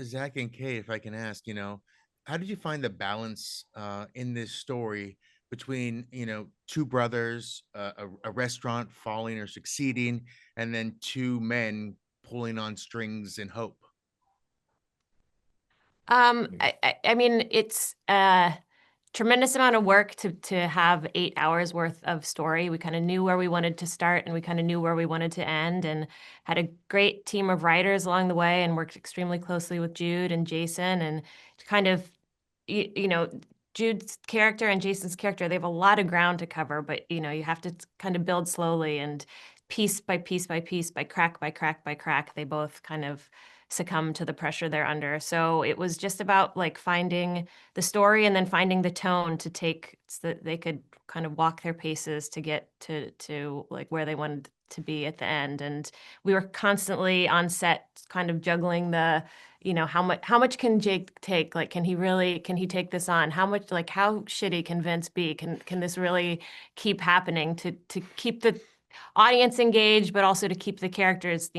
Zach and Kate, if I can ask, how did you find the balance in this story between, two brothers, a restaurant falling or succeeding, and then two men pulling on strings in hope? I mean, it's a tremendous amount of work to have 8 hours worth of story. We kind of knew where we wanted to start and we kind of knew where we wanted to end, and had a great team of writers along the way, and worked extremely closely with Jude and Jason, and kind of, you know, Jude's character and Jason's character, they have a lot of ground to cover, but you have to kind of build slowly, and piece by piece by piece, by crack by crack by crack, they both kind of succumb to the pressure they're under. So it was just about like finding the story and then finding the tone to take so that they could kind of walk their paces to get to like where they wanted to be at the end. And we were constantly on set kind of juggling the, how much can Jake take? Like, can he take this on? How much, like, how shitty can Vince be? Can this really keep happening to keep the audience engaged, but also to keep the characters,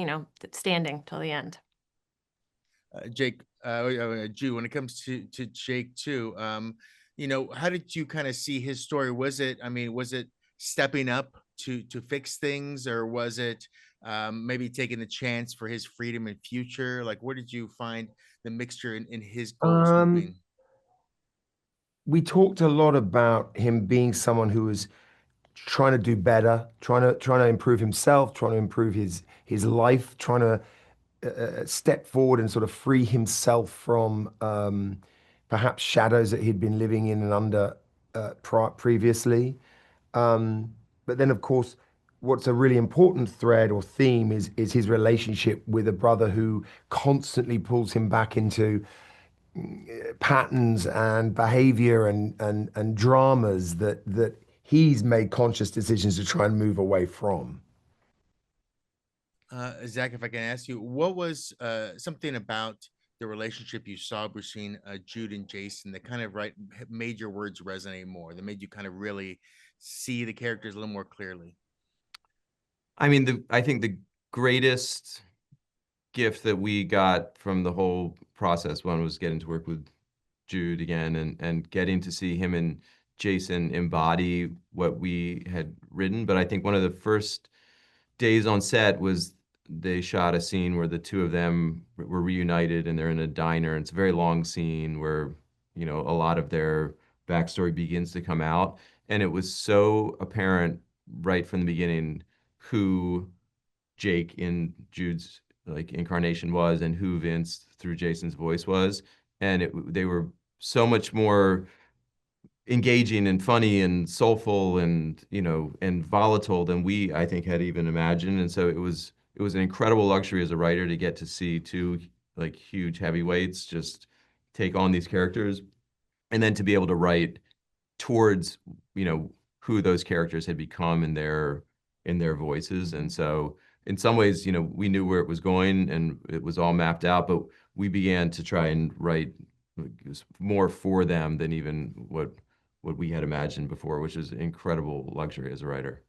standing till the end? Jew, when it comes to Jake too, how did you kind of see his story? Was it stepping up to fix things, or was it maybe taking the chance for his freedom and future? Like, where did you find the mixture in his goals Um, moving? we talked a lot about him being someone who was trying to do better, trying to improve himself, trying to improve his life, trying to step forward and sort of free himself from perhaps shadows that he'd been living in and under previously. But then, of course, what's a really important thread or theme is his relationship with a brother who constantly pulls him back into patterns and behavior and dramas that he's made conscious decisions to try and move away from. Zach, if I can ask you, what was something about the relationship you saw between Jude and Jason that kind of made your words resonate more, that made you kind of really see the characters a little more clearly? I mean, I think the greatest gift that we got from the whole process, one, was getting to work with Jude again, and getting to see him and Jason embody what we had written. But I think one of the first days on set was they shot a scene where the two of them were reunited and they're in a diner. And it's a very long scene where, a lot of their backstory begins to come out. And it was so apparent right from the beginning who Jake in Jude's like incarnation was and who Vince through Jason's voice was. And they were so much more engaging and funny and soulful and and volatile than we, I think, had even imagined. And so it was an incredible luxury as a writer to get to see two like huge heavyweights just take on these characters, and then to be able to write towards who those characters had become in their voices. And so in some ways, we knew where it was going and it was all mapped out, but we began to try and write more for them than even what we had imagined before, which is an incredible luxury as a writer.